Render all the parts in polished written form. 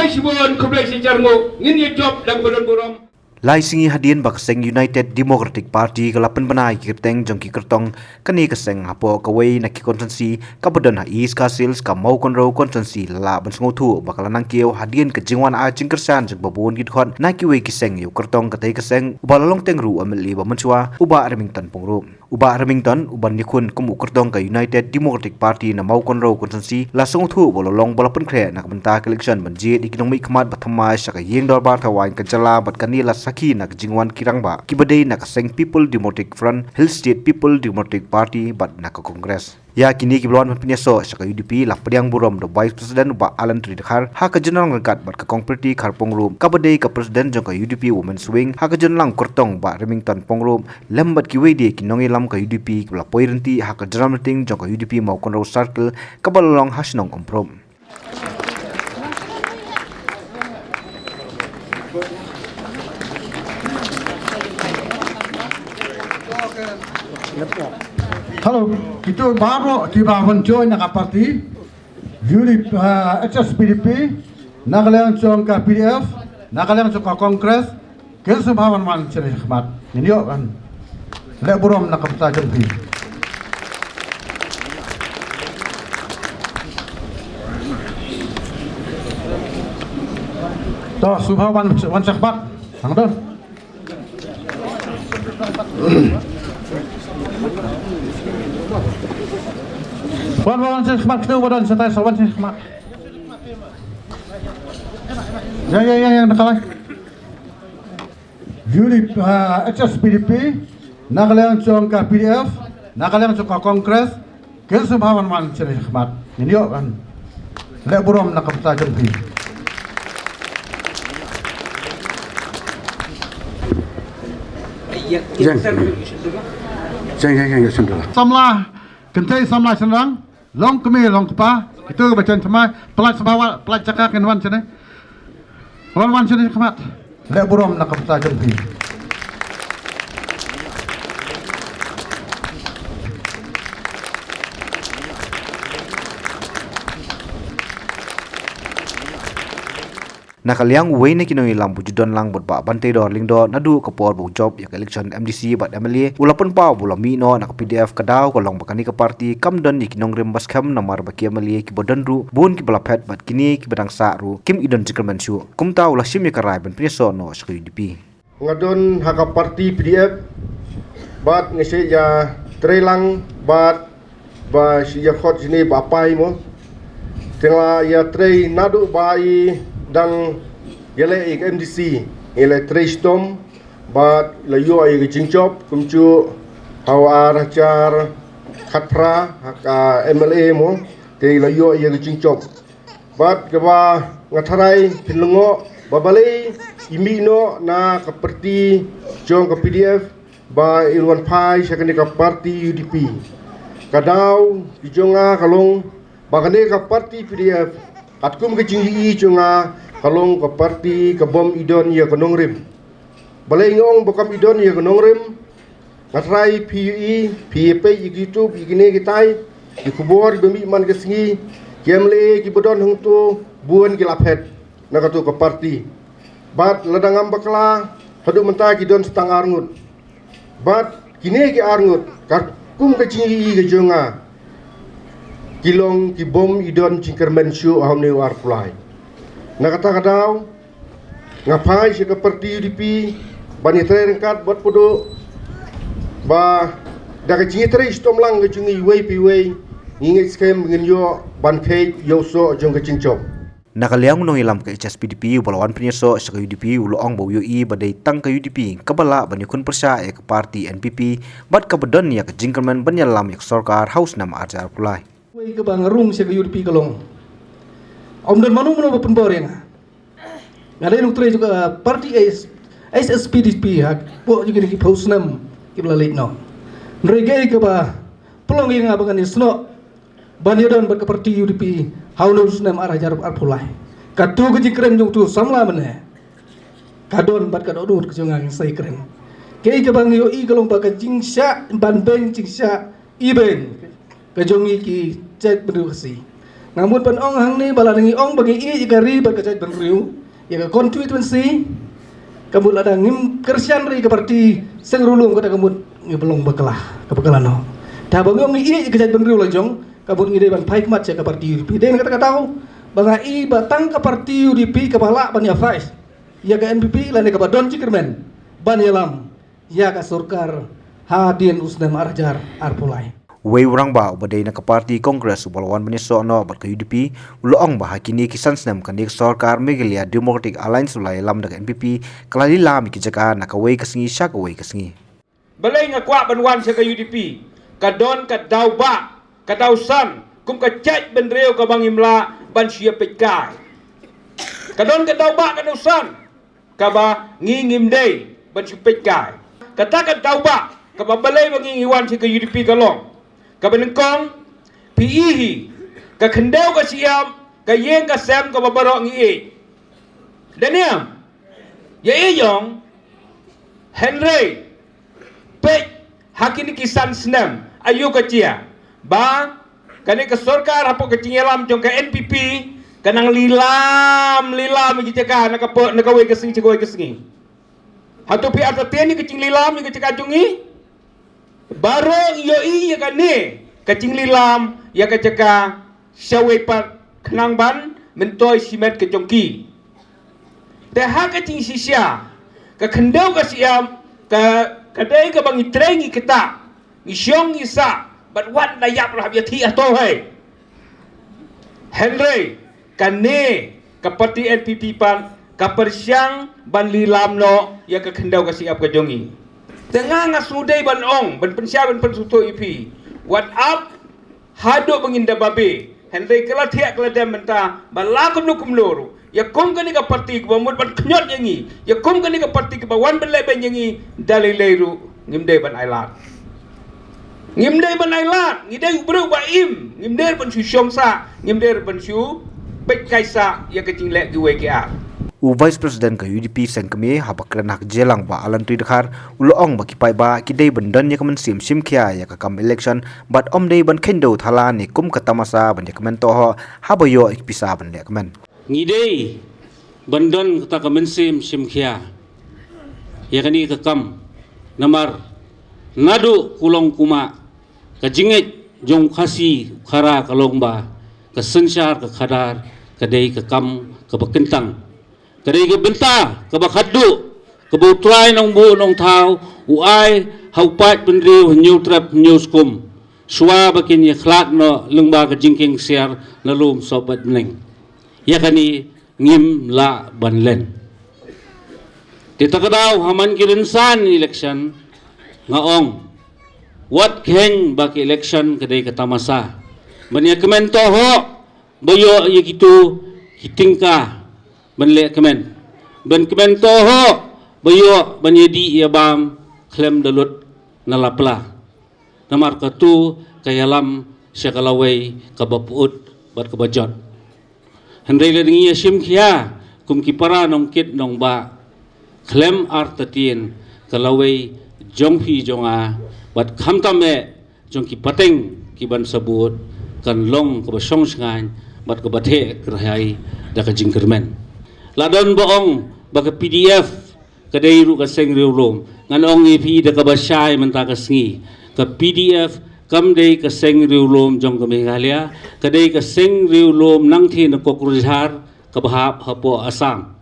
Balai Sibon Kublai Sijarngo ini job dan bodon-bodon. Lai singi hadian bakaseng United Democratic Party kalapan panai kirteng jongki kertong kani kaseng hapo kawai naki konsensi kabadan ha is kasils ka mau konro konsensi la bansngotu bakalanang kiyo hadian ke jingwan a jingkersan jeng babun gidkhon naki wei kiseng yu kertong katai kaseng ubalalong tengru ameli bamanswa uba Remington pongru uba Remington uban nikun kumu kertong ka United Democratic Party na mau konro konsensi la sngothu bololong balapan kre nak benta election banjit ikinomik khamat bathamai saka yeng dorbar thawain kanjala bat kanila ki nak jingwan kirangba kibadei nak seng People Democratic Front Hill State People Democratic Party bat nak Kongres ya kini kiblawan penyeso saka UDP la pediang burom do Vice President ba Alan Tridhar ha ka general ngkat bat ka Kongperti Kharpong Room kabadei ka President jong ka UDP Women's Wing ha ka general kortong ba Remington Pongrom lembat ki wedi kinongi lam ka UDP kibla poirenti ha ka general meeting jong ka UDP mau konro circle kabalong hasnong komprom. Halo, kita baru tiba join nak parti, UDP, HSPDP, nak kalian join ke PDF, nak kalian join ke Kongres, kesempahaman man ceri khidmat. Ini yo kan, lek burom nak kita jempi. Toh subhawan wan khidmat, hangdon. Wan khidmat kita wadan santai sawan khidmat. Ya nakalai. UDP HSPDP nak kalian join ke PDF, nak kalian join ke Kongres, kesempahaman man ceri khidmat. Ini yo kan, lek burom nak kita jempi. Samlah kentai samlah senang long kemi long kepa kita baca sama pelat sebawa pelat cakap kenwan sini wan sini kemat lek burom nak kita jempi. Nakaliang wei ne kinoi lam bujudon lang bot ba bante dor ling do nadu kapor bu job ya election MDC bat MLA ulapun pa bulami no nak PDF kadaw ko long bakani ka party kamdon ni kinong rembas kham namar baki MLA ki bodan ru bun ki balapet bat kini ki badang sa ru kim idon jikerman shu kumta ula shim ya karai ben preso no UDP ngadon haka party PDF bat ngese ya trelang bat ba si ya khot sini ba pai mo tengah ya trei nadu bai dan yale MDC yale Tristom bat layu ay gijingchop kumchu hawa racar khatpra haka MLA mo te layu ay gijingchop bat kaba ngatharai pinlungo babale imino na kaperti jong ka PDF ba ilwan pai sakani ka party UDP kadaw ijonga kalong bagane ka party PDF atkum ke jinggi chunga kalong ke parti ke bom idon ya ke nongrim balai ngong bokam idon ya ke nongrim ngatrai PUE PAP YouTube igine kitai ikubor bemi man ke singi kemle ki bodon hungtu buan ki laphet nakatu ke parti bat ladangam bakla hadu menta ki don setang arngut bat kine ki arngut kum ke jinggi ke jonga kilong ki bom idon cingkermen syu ahom ne war pulai nakata kadaw ngapai si keperti UDP bani terengkat buat podo ba daga jingi tere istom lang ngejungi wei piwei ngingit skem ngenyo ban kei yoso jong kecingcop nakaliang no ilam ke HSPDP balawan penyeso sa UDP uloong bo UI badai tang ke UDP kabala banyukun persa ke parti NPP bat kabedon ya ke jingkermen banyalam ya sarkar haus nama ajar pulai Wei ke bangerung sia ke UDP kalong. Om dan manu manu penboreng. Ngada nuk tre juga parti SSPDP hak po juga di pausnam ke belalait no. Nrege ke ba pelong yang abangan isno banyadan ber ke parti UDP haunu sunam arajar arpulai. Katu ke jikrem jung tu samla mene. Kadon bat kadodun ke jungang sai krem. Kei ke bang yo I kalong ba ke jingsya ban beng jingsya ibeng kejongi ki cek berdukasi Ngamut pan ong hang ni bala ngi ong bagi i gari ba kajat ban riu. Ya ka constituency. Kamut ada ngim kersian ri ke parti seng rulung kata kamut ngi belong bakalah ke bakalano. Dah bagi ong i kajat ban riu lajong kamut ngi ban pai mat ke parti UDP. Den kata tahu banga i batang ke parti UDP kepala ban ya faiz. Ya ka NPP lan ka badon cikermen. Ban yalam. Ya ka surkar hadin usnam arjar arpulai. Wei urang ba ubadai na ka parti Congress ubalawan baniso no bat ka UDP uloong ba hakini kisan snam kanik sarkar Meghalaya Democratic Alliance ulai lam daga NPP kalali lam ki jaka na ka wei kasingi sya ka wei kasingi. Balai nga kwa banwan sa ka UDP. Kadon ka daw ba, ka daw san, kum ka chat ben reo ka bangimla ban siya pekai. Kadon ka daw ba, ka daw san, ka ba ngingim day ban siya pekai. Kata ka daw ba, ka ba balay bangingiwan sa ka UDP kalong. Kabanengkong PIH ka kendaw ka siyam ka yeng ka sem ka babarok ngi Daniam ya iyong Henry pek hakini kisan senam ayu ka cia ba kani ka sarkar hapo ka cingelam jong ka NPP kanang lilam gitu ka nakawe ka singi ka singi hatu pi ata teni ka cing lilam ka cika jungi barong iyo iya kane kacing lilam ya kacaka syawai pat kenang ban mentoy simet ke jongki teh kacing sisya ka kendau ka siam ka kadai ka bangi trengi kita ngisyong isa but what layap lah biati atau hai Henry kane kapati NPP pan kapersyang ban lilam no ya ka kendau ka siap ka jongi tengah ngasudai ban ong ban pensya ban pensuto IP what up hadok menginda babe Henry kala tiak kala dem menta balakum nukum loru ya kom kani ka parti ko mut ban knyot yangi ya kom kani ka parti ko wan ban leben yangi dalileiru ngimdai ban ailat ngidai bro ba im ngimdai ban su syongsa ngimdai ban su pek kaisa ya kecing lek giwe ke a Vice President ka UDP sengkemi habakran hak jelang ba alan tui dekhar uloong ba kipai ba kidai bendan ya kamen sim kya ya ka kam election but dei ban kendo thala ni kum katamasa ban ya kamen toho habayo ikpisa ban ya kamen ngidei bendan kata kamen sim kya ya kani ka kam namar nadu kulong kuma ka jinget jong khasi khara kalong ba ka sensyar ka khadar kadai ka kam ka bakentang kadai ke benta ke bakhadu ke butrai nong bu nong thau uai haupat benriu nyu trap nyu skum swa bakin ya khlat no lungba ke jingking siar nalum sobat neng ya kani ngim la banlen titakadaw haman kirinsan election ngaong wat keng baki election kadai katamasa banya komento ho boyo ye gitu hitingka benlek kemen ben kemen toho bayo banyedi ia bam klem dalut nalapla namar katu kayalam syakalawai kabaput bat kabajot hendai ledingi sim khia kum kipara nong kit nong ba klem artatien kalawai jongpi jonga bat khamtame jong ki pateng ki ban sabut kan long kabasong sangan bat kabathe kerhai da kajingkermen ladon boong baga PDF kadai ru ka seng riulom ngan ong ipi da ka basai menta ka sngi ka PDF kam dei ka seng riulom jong ka Meghalaya kadai ka seng riulom nang thi na kokrujhar ka bahap hapo Assam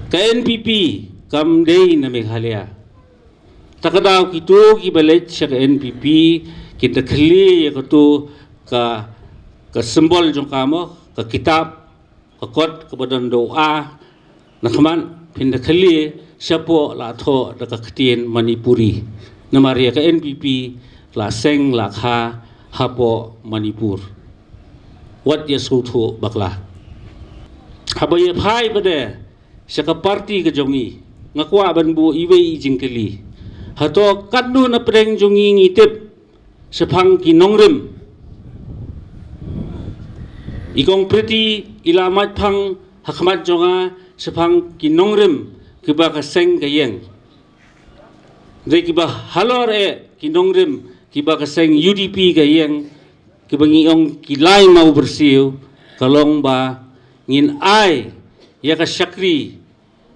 ka NPP kam dei na Meghalaya takadaw kitu ki balet sa NPP kita khli ya tu ka simbol jong kamo ka kitab kakot kebadan doa nakaman pindah kali siapa la tho da kaktin Manipuri namaria ka NPP la seng la kha hapo Manipur wat ya sultho bakla habaye phai bade saka parti ka jongi ngakwa ban bu iwei jingkeli hato kadnu na preng jongi ngitip sepang kinongrim ikong priti ilamat pang hakmat jonga sepang kinongrim kiba kaseng kayeng de kiba halor kinongrim kiba kaseng UDP kayeng kibangiong kilay mau bersiu kalong ba ngin ai ya ka syakri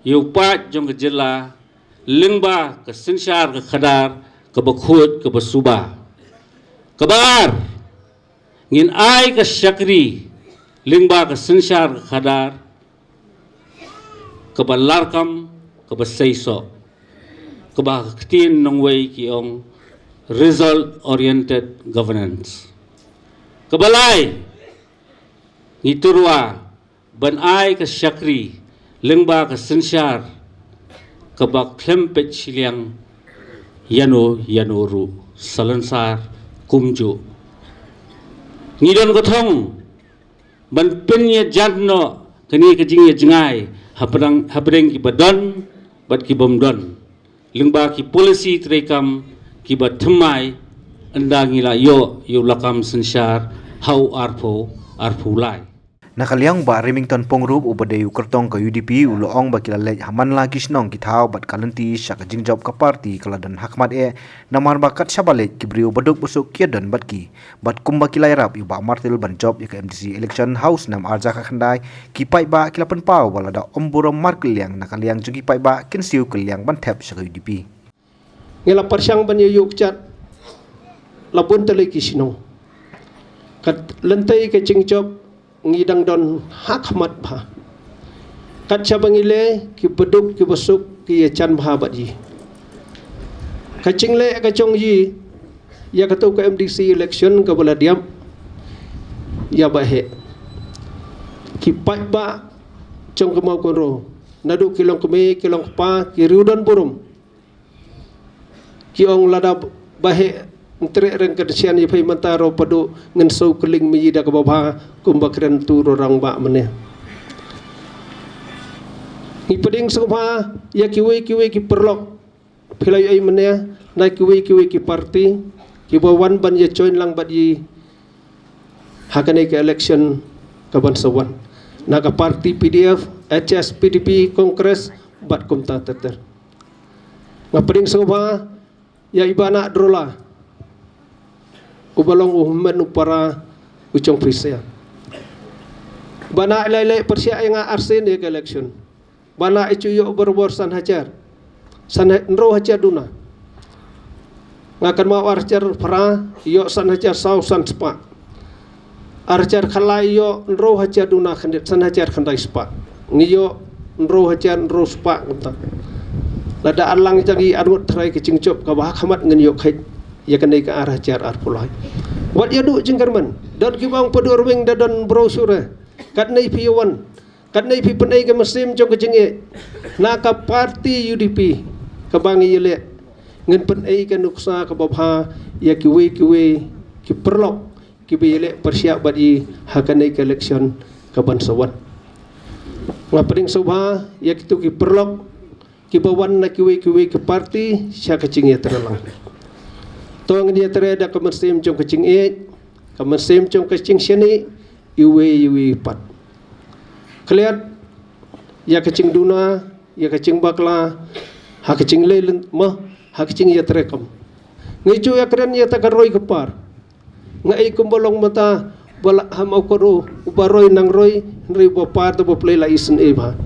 yu pat jong ka jela lengba ka sensyar ka khadar ka bakhut ka basuba kabar ngin ai ka syakri lengba ka sensyar ka khadar ka balarkam ka basaiso ka ba ktin nong way kiong result oriented governance kabalay ngiturwa ban ai ka syakri lengba ka sensyar ka ba klempet siliang yanuru salansar kumju ngidon gotong ban penye janno kani ka jingye jengai habreng ki badon bat ki bomdon lengba ki policy trekam ki ba thmai andangila yo lakam sensyar hau arpo lai Nakaliang ba Remington Pongrup ubadeyu kertong ke UDP uloong ba kilalej haman la kisnong kitau bat kalenti syak jingjob ka parti kaladan hakmat namar bakat syabalej kibriu baduk busuk kiadan batki bat kumba kilai rap yu ba martil ban job ya MDC election house nam arja ka khandai kipai ba kilapan pau balada omburom markiliang nakaliang jungi pai ba kinsiu kiliang ban thep syak UDP ngela persyang ban yuk chat labun tele kisnong kat lentai ke jingjob ngidang don hakmat bha kat cabangile ki beduk ki besuk ki chan bha baji kacing le kacong ji ya katu ke MDC election ka bala diam ya bahe ki pat ba chong ka mau konro nadu kilong keme kilong pa ki riudan burum ki ong lada bahe Tere reng kedesian ye pai mantaro padu ngen so keling meyida ke bawah kumbakren tu orang bak meneh. Ni peding sopa ya kiwe ki perlok pilai ai meneh na kiwe ki parti ki bawan ban ye join lang bat yi hakane ke election ke bansawan na ka parti PDF HS PDP Kongres bat kumta teter. Ngapeding sopa ya ibana drola ubalong uhmen upara ucong prisya bana lele persya yang arsen ya election bana icu yo berbor san hajar san nro hajar duna ngakan mau arjar pra yo san hajar sau san spa arjar khalai yo nro hajar duna khandet san hajar khandai spa ngiyo nro hajar nro spa ngata lada alang jagi arut trai ke cingcop ka bah khamat ngen yo khai ya kena ke arah jar arpulai wat ya du jengkerman dan kibang padur wing dan brosure kat nei piwan kat nei pi penai ke mesim jong ke jenge na ka parti UDP ka bangi yele ngen penai ke nuksa ka babha ya kiwe ki perlok ki yele persiap badi hakanai ke election ka bansawan ngapring sobha ya kitu ki perlok ki bawan na kiwe ki parti sya ke jenge terlang Tong dia terada kemersim jong kecing kemersim jong kecing sini iwe pat. Keliat ya kecing duna, ya kecing bakla, ha kecing lelen mah, ha kecing ya terekam. Ngicu ya keren ya takaroi kepar. Ngai kumbolong mata bala hamau koru ubaroi nang roi nri bopar to boplay la isen eba.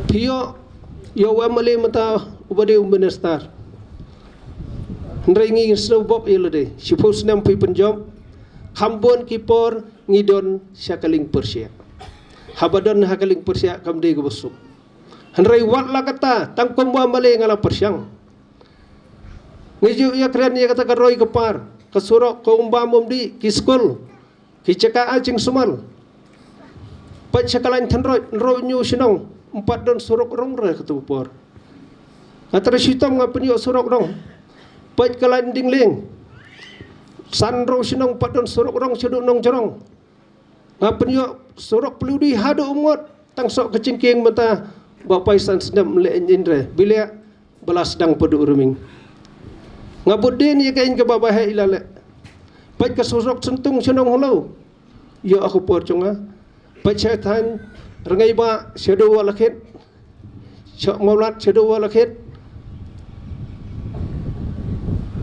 Pio yo wamale mata ubade umbenestar. Nrengi snow bob ilade sipos nam pi penjob khambon kipor ngidon syakaling persya habadon hakaling persya kamde go besuk hanrei wat la kata tangkom wa male ngala persyang ngiju ya kren ya kata karoi kepar kasurok ko umbamum di kiskul kicaka acing sumal pat syakalan thanroi nro nyu sinong empat don surok rong re ketupor katra sitom ngapeni surok rong Pait kalan dingling sanro sinong padon surok rong seduk nong jorong ngapen yo surok peludi hadu umot tang sok kecingking mata bapai san sedam le indre bila balas sedang pedu ruming ngabudin ye kain ke babah ilale pait ka surok sentung sinong holo yo aku porconga pait syaitan rengai ba sedo walakhet sok maulat sedo walakhet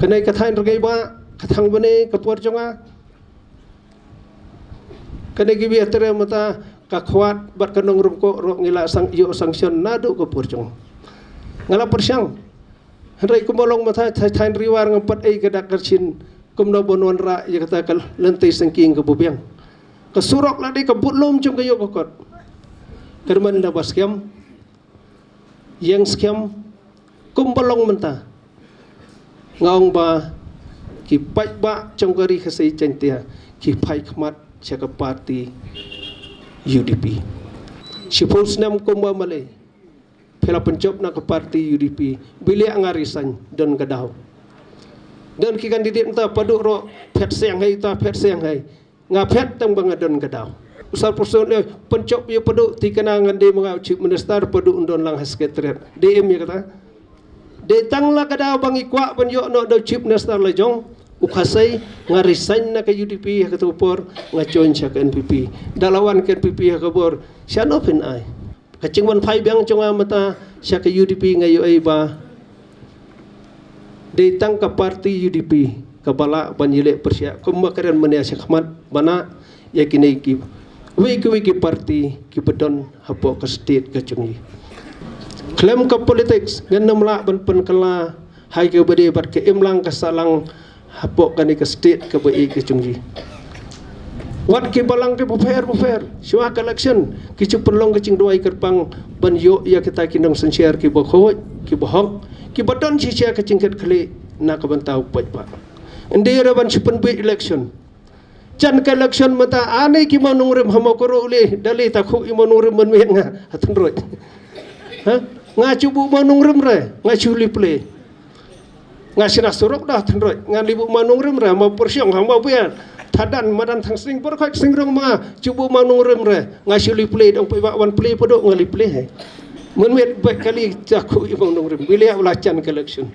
kenai kathain regai ba kathang bane kapor jonga Kena gibi atera mata kakwat bat kanong rungko rok ngila sang yo sanction nado ko purjong. Ngala persyang. Henry kumolong mata tain riwar ngampat ai gadak kercin kumno bonwan ra ya kata kal lentai sengking ke bubiang. Kesurok ladi ke butlum jom ke yo kokot. Kerman da baskem. Yang skem kumbolong menta. Ngaong ba ki pai ba trong kari khasai chantia ki pai khmat chaka party UDP. Sipos nam kumba malay. Pela pencop na ke party UDP. Bila angarisan don gadaw. Dan ki kandidat ta paduk ro phet siang hai ta phet siang hai. Nga phet tang bang don gadaw. Usal person le pencop ye paduk ti kana ngande mangau chief minister paduk undon lang sekretariat. DM ya kata. De tangla gadaw bang ikwa ban yo no do chief minister la jong. Ukasai ngarisan na ke UDP ha katupor nga join siya ke NPP dalawan ke NPP ha kabor siya no pin ay kacingwan pai biang conga mata siya ke UDP ngayo ay ba datang ke parti UDP kabala banjile persya kumakaran mania siya khamat bana yakini ki wiki parti ki bedon hapo ke state ke cungi klaim ke politics ngan la ban pen kala hai ke bade bat ke imlang ke salang hapok kani ke state ke bai ke cungji wat ke balang ke bufer syua ke election ki cupelong ke cing duai kerpang ban yo ya kita kinong sensiar ki bokhoi ki bohok ki badon cia ke cingket kle na ke bantau pai pak endera ban chupen bai election chan ke election mata ane ki manung rem hamakoro ule dali takhu i manung rem men nga hatun roi ha nga cubu manung rem re nga chuli play ngasih surok dah tenroi ngan libu manung rem re mau persiong hang mau biar tadan madan thang sing por khak sing rong ma cubu manung rem re ngasih li play dong pai wan play podok ngali play hai men met baik kali jaku i manung rem bilia ulacan ke election